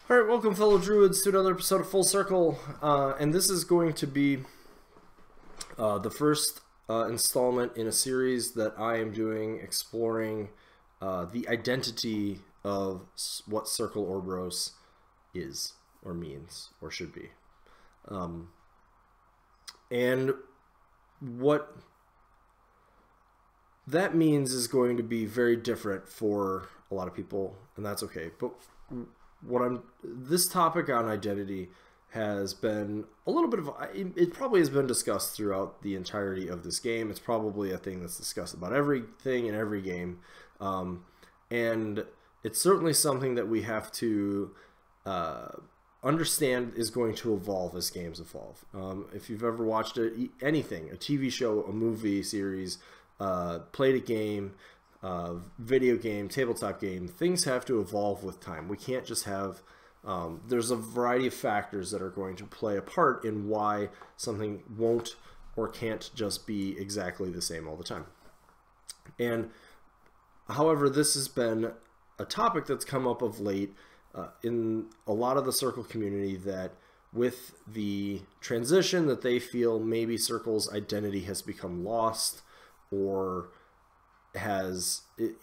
Alright, welcome fellow druids to another episode of Full Circle, and this is going to be the first installment in a series that I am doing exploring the identity of what Circle Orboros is, or means, or should be. And what that means is going to be very different for a lot of people, and that's okay. But this topic on identity has been a little bit of, it probably has been discussed throughout the entirety of this game. It's probably a thing that's discussed about everything in every game. And it's certainly something that we have to understand is going to evolve as games evolve. If you've ever watched anything, a TV show, a movie series, played a game, video game, tabletop game, things have to evolve with time. We can't just have, there's a variety of factors that are going to play a part in why something won't or can't just be exactly the same all the time. And however, this has been a topic that's come up of late in a lot of the Circle community, that with the transition that they feel maybe Circle's identity has become lost, or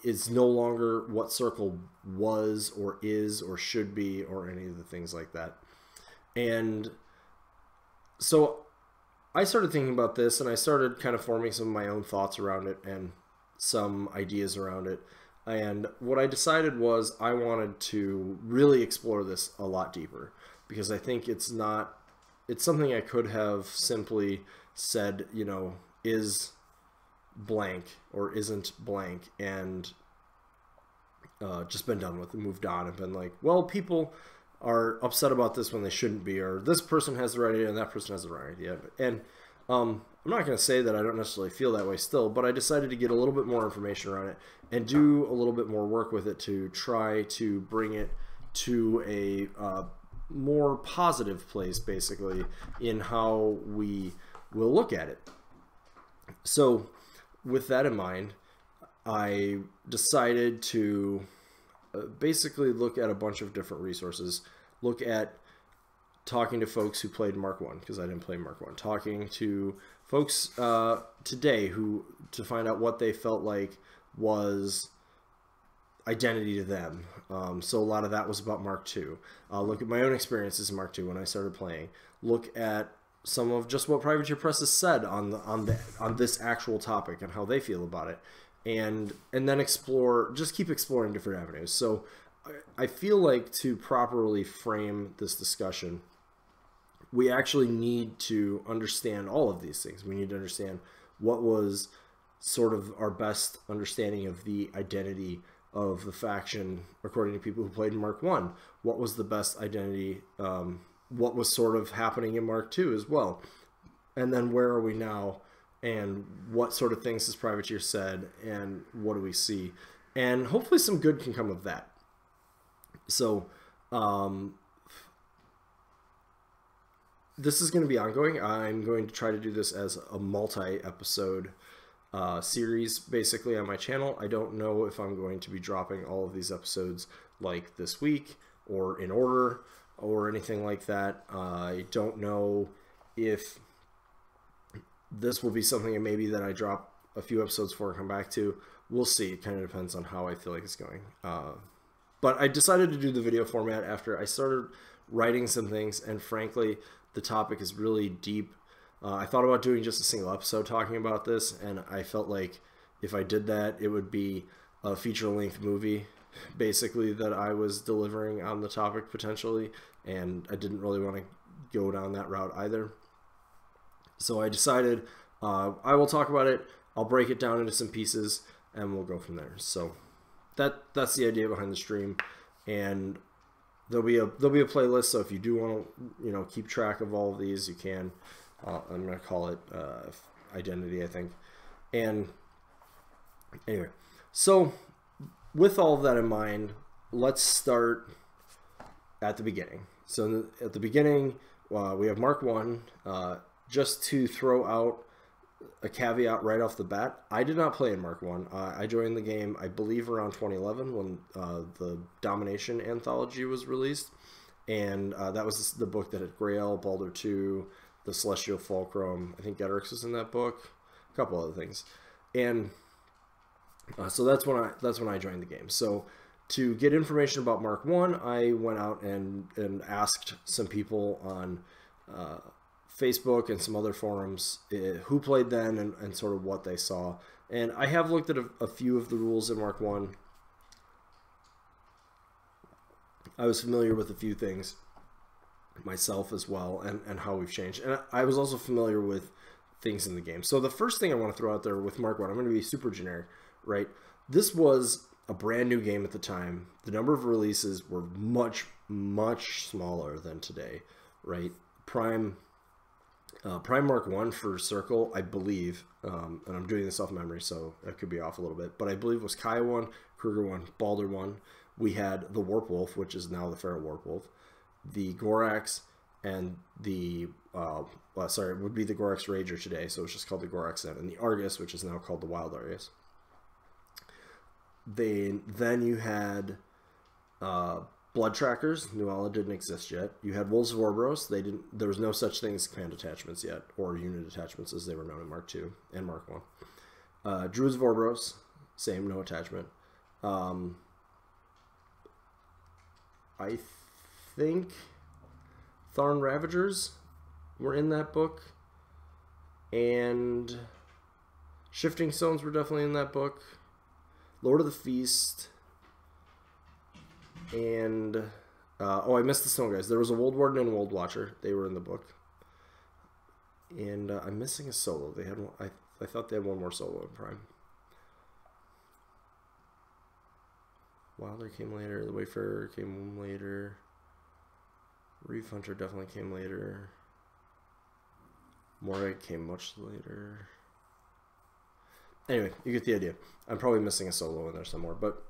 is no longer what Circle was or is or should be, or any of the things like that. And so I started thinking about this, and I started kind of forming some of my own thoughts around it and some ideas around it. And what I decided was I wanted to really explore this a lot deeper, because I think it's something I could have simply said, you know, is blank or isn't blank, and just been done with and moved on and been like, well, people are upset about this when they shouldn't be, or this person has the right idea and that person has the right idea. And I'm not going to say that I don't necessarily feel that way still, but I decided to get a little bit more information around it and do a little bit more work with it to try to bring it to a more positive place, basically, in how we will look at it. So with that in mind, I decided to basically look at a bunch of different resources, look at talking to folks who played Mark 1, because I didn't play Mark 1, talking to folks today to find out what they felt like was identity to them. So a lot of that was about Mark 2. Look at my own experiences in Mark 2 when I started playing. Look at some of just what Privateer Press has said on this actual topic and how they feel about it, and then keep exploring different avenues. So I feel like to properly frame this discussion, we actually need to understand all of these things. We need to understand what was sort of our best understanding of the identity of the faction according to people who played in Mark 1. What was the best identity, what was sort of happening in Mark 2 as well, and then where are we now, and what sort of things has Privateer said, and what do we see, and hopefully some good can come of that. So this is going to be ongoing. I'm going to try to do this as a multi-episode series basically on my channel. I don't know if I'm going to be dropping all of these episodes like this week or in order or anything like that. I don't know if this will be something maybe that I drop a few episodes for and come back to. We'll see. It kind of depends on how I feel like it's going. But I decided to do the video format after I started writing some things, and frankly, the topic is really deep. I thought about doing just a single episode talking about this, and I felt like if I did that, it would be a feature-length movie, basically, that I was delivering on the topic potentially, and I didn't really want to go down that route either. So I decided I will talk about it, I'll break it down into some pieces, and we'll go from there. So that's the idea behind the stream, and there'll be a playlist. So if you do want to keep track of all of these, you can. I'm going to call it identity, I think. And anyway, so with all of that in mind, let's start at the beginning. So at the beginning, we have Mark 1. Just to throw out a caveat right off the bat, I did not play in Mark 1. I joined the game, I believe, around 2011 when the Domination anthology was released. and that was the book that had Grail, Baldur 2, the Celestial Fulcrum. I think Gedrix was in that book, a couple other things, and so that's when I joined the game. So to get information about Mark 1, I went out and asked some people on Facebook and some other forums who played then and sort of what they saw. And I have looked at a few of the rules in Mark 1. I was familiar with a few things myself as well, and how we've changed. And I was also familiar with things in the game. So the first thing I want to throw out there with Mark 1, I'm going to be super generic, right? This was a brand new game at the time. The number of releases were much, much smaller than today, right? Prime Mark 1 for Circle, I believe, and I'm doing this off memory, so I could be off a little bit, but I believe it was Kaya 1, Kruger 1, Baldur 1. We had the Warp Wolf, which is now the Feral Warp Wolf, the Gorax, and the, sorry, it would be the Gorax Rager today, so it's just called the Gorax then, and the Argus, which is now called the Wild Argus. Then you had Blood Trackers. Nuala didn't exist yet. You had Wolves of Orboros. There was no such thing as command attachments yet, or unit attachments as they were known in Mark 2 and Mark 1. Druids of Orboros, same, no attachment. I think Tharn Ravagers were in that book, and Shifting Stones were definitely in that book. Lord of the Feast, and oh, I missed the Stone Guys. There was a Wold Warden and a Wold Watcher. They were in the book, and I'm missing a solo. They had one, I thought they had one more solo in Prime. Wilder came later. The Wayfarer came later. Reef Hunter definitely came later. Moray came much later. Anyway, you get the idea. I'm probably missing a solo in there somewhere, but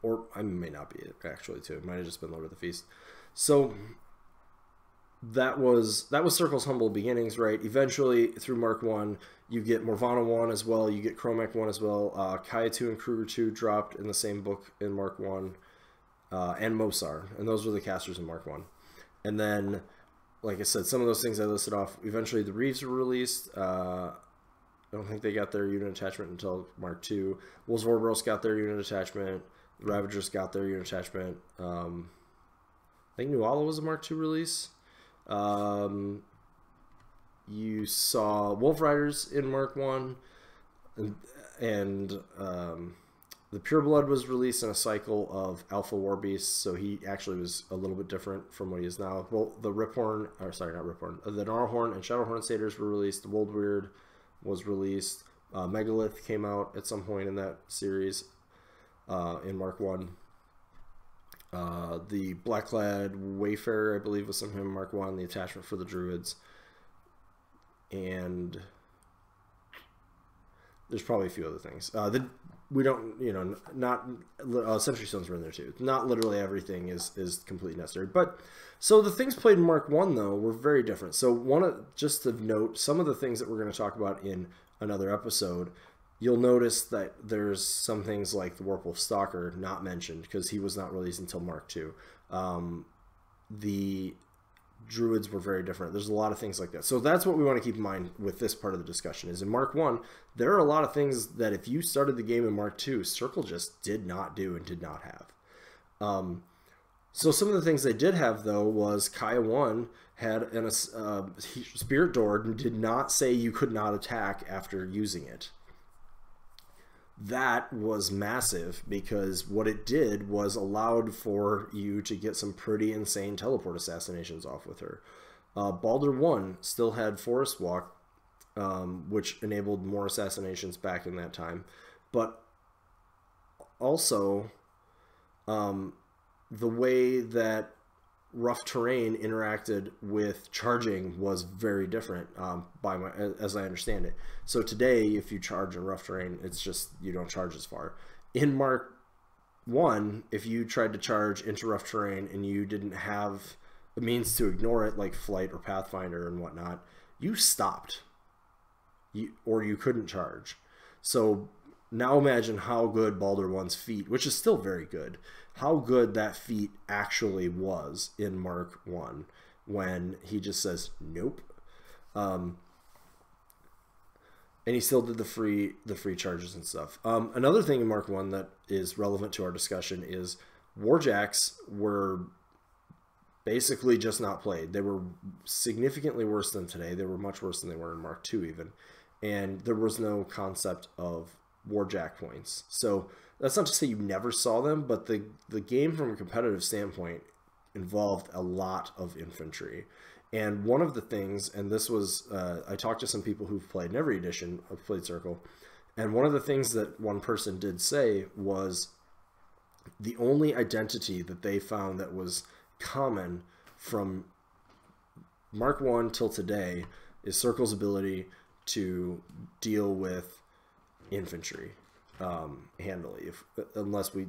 or I may not be actually too. It might have just been Lord of the Feast. So that was Circle's humble beginnings, right? Eventually, through Mark 1, you get Morvana 1 as well. You get Chromac 1 as well. Kaya 2 and Kruger 2 dropped in the same book in Mark 1, and Mosar, and those were the casters in Mark 1. And then, like I said, some of those things I listed off. Eventually, the Reeves were released. I don't think they got their unit attachment until Mark 2. Wolves of Orboros got their unit attachment. The Ravagers got their unit attachment. I think Nuala was a Mark 2 release. You saw Wolf Riders in Mark 1. And the Pureblood was released in a cycle of Alpha War Beasts, so he actually was a little bit different from what he is now. Well, the Riphorn, or sorry, not Riphorn, the Gnarlhorn and Shadowhorn Satyrs were released. The Wold Weird was released. Megalith came out at some point in that series in Mark 1. The Blackclad Wayfarer, I believe, was sometime in Mark 1. The attachment for the Druids. And there's probably a few other things. We don't, you know, not Sentry Stones were in there too. Not literally everything is completely necessary. But so the things played in Mark 1 though were very different. So just to note, some of the things that we're going to talk about in another episode, you'll notice that there's some things like the Warpwolf Stalker not mentioned because he was not released until Mark 2. The Druids were very different. There's a lot of things like that. So that's what we want to keep in mind with this part of the discussion is in Mark 1, there are a lot of things that if you started the game in Mark 2, Circle just did not do and did not have. So some of the things they did have, though, was Kaya 1 had a Spirit Door and did not say you could not attack after using it. That was massive because what it did was allowed for you to get some pretty insane teleport assassinations off with her. Baldur 1 still had Forest Walk, which enabled more assassinations back in that time. But also, the way that rough terrain interacted with charging was very different as I understand it. So today, if you charge in rough terrain, it's just you don't charge as far. In Mark 1, if you tried to charge into rough terrain and you didn't have a means to ignore it, like Flight or Pathfinder and whatnot, you stopped. Or you couldn't charge. So now imagine how good Baldur 1's feat, which is still very good, how good that feat actually was in Mark 1 when he just says, nope. And he still did the free charges and stuff. Another thing in Mark 1 that is relevant to our discussion is warjacks were basically just not played. They were significantly worse than today. They were much worse than they were in Mark 2 even. And there was no concept of warjack points. So that's not to say you never saw them, but the game from a competitive standpoint involved a lot of infantry. And one of the things, and this was, I talked to some people who've played in every edition of Played Circle, and one of the things that one person did say was the only identity that they found that was common from Mark 1 till today is Circle's ability to deal with infantry handily, unless we,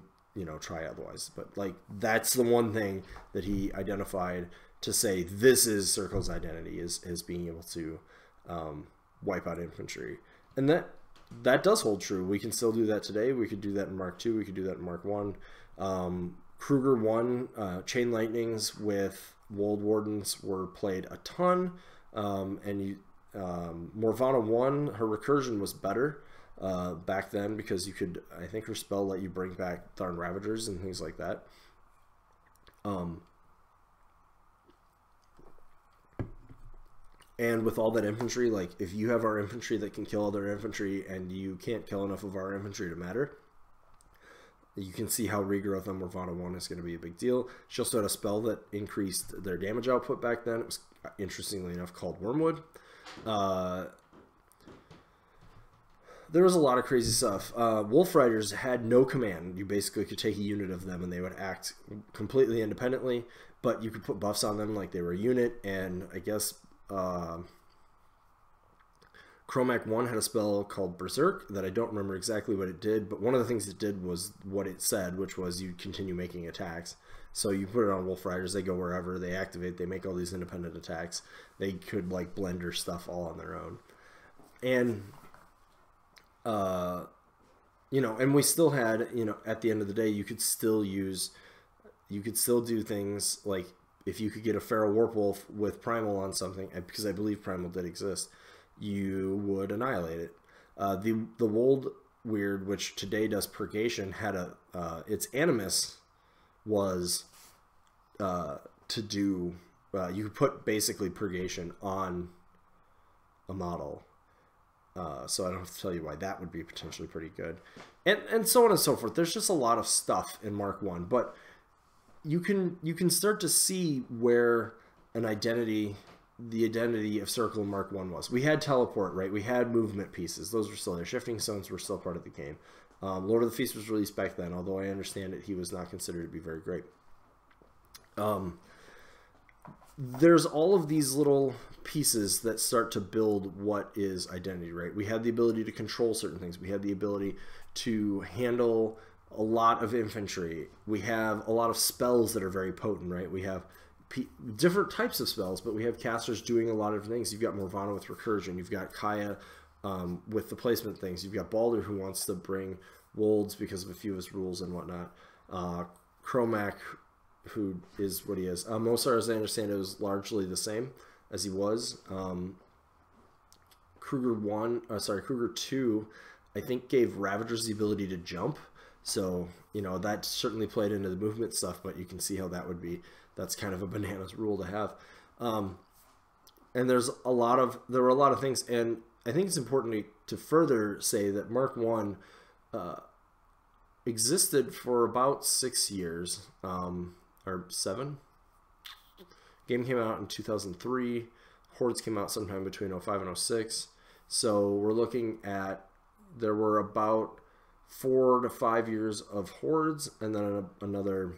try otherwise. But like, that's the one thing that he identified to say this is Circle's identity, is being able to wipe out infantry. And that does hold true. We can still do that today. We could do that in Mark 2. We could do that in Mark 1. Kruger 1, Chain Lightnings with Wold Wardens were played a ton. And Morvana 1, her recursion was better back then because you could, I think her spell let you bring back Tharn Ravagers and things like that. And with all that infantry, like if you have our infantry that can kill other infantry and you can't kill enough of our infantry to matter, you can see how regrowth on Morvana 1 is going to be a big deal. She also had a spell that increased their damage output back then. It was, interestingly enough, called Wormwood. There was a lot of crazy stuff. Wolf Riders had no command. You basically could take a unit of them and they would act completely independently, but you could put buffs on them like they were a unit, and I guess Chromac 1 had a spell called Berserk that I don't remember exactly what it did, but one of the things it did was what it said, which was you continue making attacks. So you put it on Wolf Riders, they go wherever, they activate, they make all these independent attacks. They could like blender stuff all on their own. And and we still had, at the end of the day, you could still do things like if you could get a Feral Warpwolf with Primal on something, because I believe Primal did exist, you would annihilate it. The Wold Weird, which today does Purgation, had its Animus was to do, you could put basically Purgation on a model. So I don't have to tell you why that would be potentially pretty good. And so on and so forth. There's just a lot of stuff in Mark 1, but you can start to see where the identity of Circle in Mark 1 was. We had teleport, right? We had movement pieces. Those were still there. Shifting Stones were still part of the game. Lord of the Feast was released back then, although I understand that he was not considered to be very great. There's all of these little pieces that start to build what is identity, right? We had the ability to control certain things. We had the ability to handle a lot of infantry. We have a lot of spells that are very potent, right? We have different types of spells, but we have casters doing a lot of things. You've got Morvana with recursion. You've got Kaya with the placement things. You've got Baldur who wants to bring Wolds because of a few of his rules and whatnot. Chromac, who is what he is. Mosar, as I understand it, was largely the same as he was. Kruger 2, I think gave Ravagers the ability to jump. So, that certainly played into the movement stuff, but you can see how that's kind of a bananas rule to have. And there were a lot of things, and I think it's important to further say that Mark 1 existed for about 6 years, or 7. Game came out in 2003. Hordes came out sometime between 2005 and 2006. So we're looking at, there were about 4 to 5 years of Hordes, and then another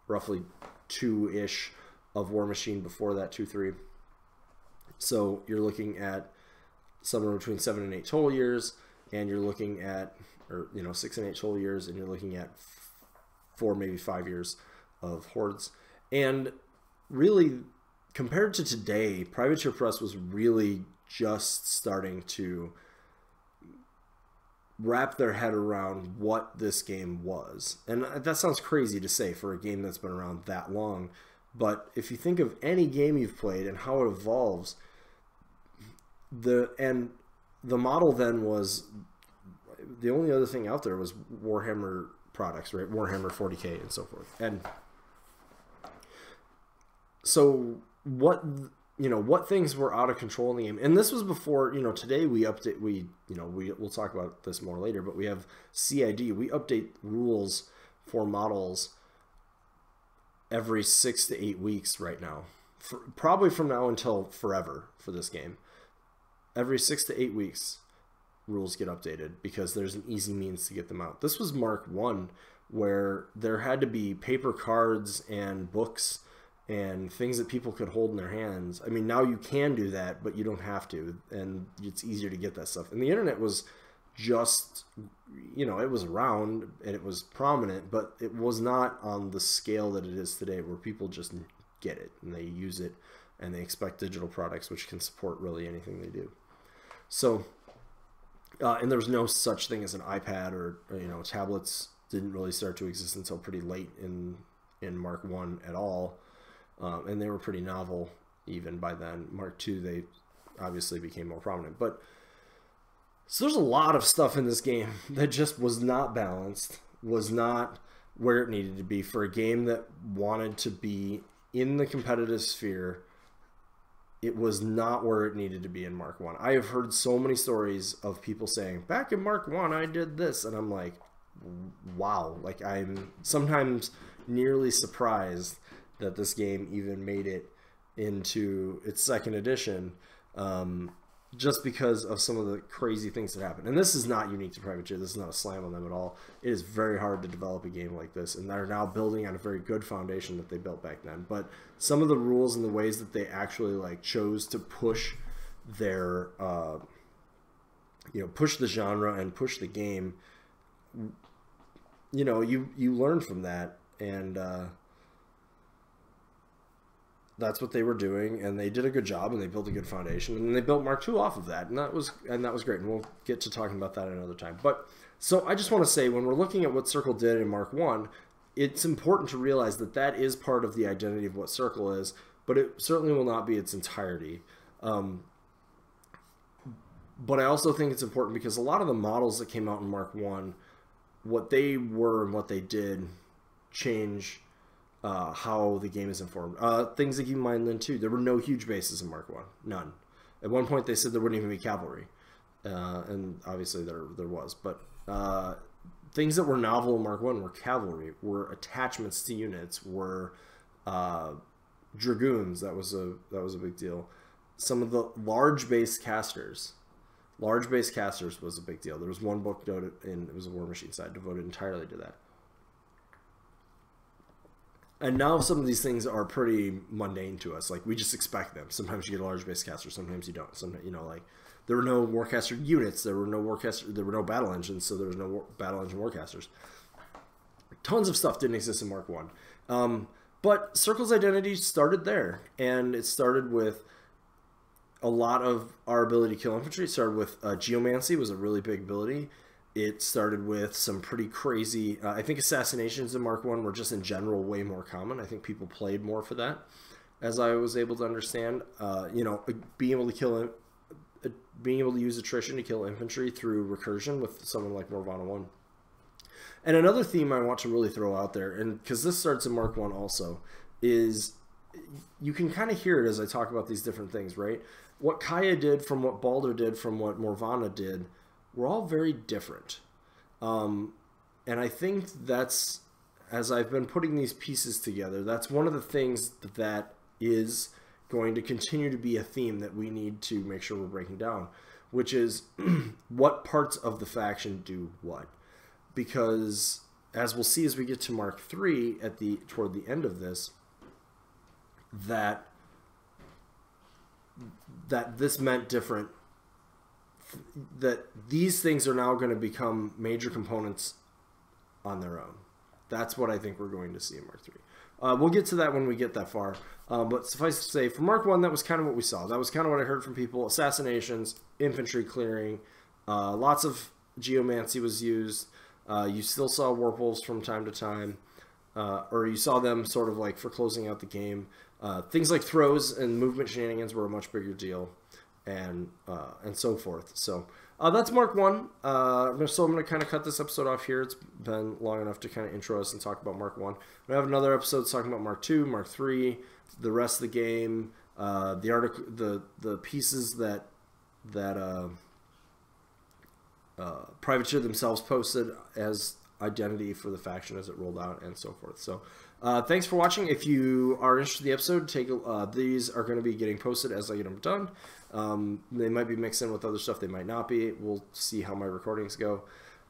roughly 2-ish of War Machine before that, 2-3. So you're looking at somewhere between 7 and 8 total years, and you're looking at, 6 and 8 total years, and you're looking at 4, maybe 5 years of Hordes. And really, compared to today, Privateer Press was really just starting to wrap their head around what this game was. And that sounds crazy to say for a game that's been around that long. But if you think of any game you've played and how it evolves, the model then was, the only other thing out there was Warhammer products, right? Warhammer 40K and so forth. And so what things were out of control in the game? And this was before, today we'll talk about this more later, but we have CID. We update rules for models every 6 to 8 weeks right now. Probably from now until forever for this game. Every 6 to 8 weeks, rules get updated because there's an easy means to get them out. This was Mark 1, where there had to be paper cards and books and things that people could hold in their hands. I mean, now you can do that, but you don't have to, and it's easier to get that stuff. And the internet was just, it was around and it was prominent, but it was not on the scale that it is today, where people just get it and they use it and they expect digital products which can support really anything they do. So, and there was no such thing as an iPad or tablets didn't really start to exist until pretty late in Mark 1 at all. And they were pretty novel even by then. Mark 2, they obviously became more prominent. But so there's a lot of stuff in this game that just was not balanced, was not where it needed to be for a game that wanted to be in the competitive sphere. It was not where it needed to be in Mark 1. I have heard so many stories of people saying, back in Mark 1, I did this. And I'm like, wow. Like, I'm sometimes nearly surprised that this game even made it into its second edition, just because of some of the crazy things that happened. And this is not unique to Privateer. This is not a slam on them at all. It is very hard to develop a game like this, and they're now building on a very good foundation that they built back then. But some of the rules and the ways that they actually chose to push their, push the genre and push the game, you learn from that, and that's what they were doing, and they did a good job, and they built a good foundation, and they built Mark II off of that, and that was great, and we'll get to talking about that another time. But so I just want to say, when we're looking at what Circle did in Mark I, it's important to realize that that is part of the identity of what Circle is, but it certainly will not be its entirety. But I also think it's important because a lot of the models that came out in Mark I, what they were and what they did change how the game is informed. Things to keep in mind then too, there were no huge bases in Mark I, none. At one point they said there wouldn't even be cavalry, and obviously there was. But things that were novel in Mark I were cavalry, were attachments to units, were dragoons. That was a big deal. Some of the large base casters. Large base casters was a big deal. There was one book devoted, and it was a War Machine side, devoted entirely to that. And now some of these things are pretty mundane to us. Like, we just expect them. Sometimes you get a large base caster, sometimes you don't. Sometimes, there were no Warcaster units, there were no battle engines, so there was no battle engine Warcasters. Tons of stuff didn't exist in Mark I. But Circle's identity started there, and it started with a lot of our ability to kill infantry. It started with Geomancy was a really big ability. It started with some pretty crazy, I think assassinations in Mark I were just in general way more common. I think people played more for that, as I was able to understand. Being able to use attrition to kill infantry through recursion with someone like Morvana 1. And another theme I want to really throw out there, and because this starts in Mark I also, is you can kind of hear it as I talk about these different things, right? What Kaya did from what Baldur did from what Morvana did were all very different. And I think that's, as I've been putting these pieces together, that's one of the things that is going to continue to be a theme that we need to make sure we're breaking down, which is what parts of the faction do what. Because as we'll see as we get to Mark III toward the end of this, that this meant different, that these things are now going to become major components on their own. That's what I think we're going to see in Mark III. We'll get to that when we get that far. But suffice to say, for Mark I, that was kind of what we saw. That was kind of what I heard from people. Assassinations, infantry clearing, lots of geomancy was used. You still saw warpwolves from time to time, or you saw them sort of like for closing out the game. Things like throws and movement shenanigans were a much bigger deal, and so forth. So that's Mark 1. So I'm going to kind of cut this episode off here. It's been long enough to kind of intro us and talk about Mark 1. We have another episode talking about Mark 2, Mark 3, the rest of the game, the article, the pieces that Privateer themselves posted as identity for the faction as it rolled out, and so forth. So thanks for watching. If you are interested in the episode, these are going to be getting posted as I get them done. They might be mixed in with other stuff, they might not be. We'll see how my recordings go.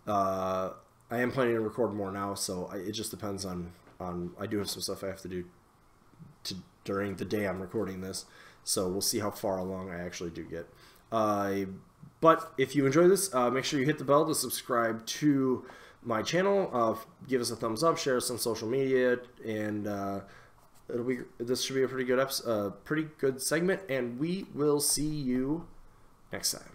I am planning to record more now, so it just depends on I do have some stuff I have to do during the day I'm recording this, so we'll see how far along I actually do get. But if you enjoy this, make sure you hit the bell to subscribe to my channel. Give us a thumbs up, share us on social media, and this should be a pretty good segment, and we will see you next time.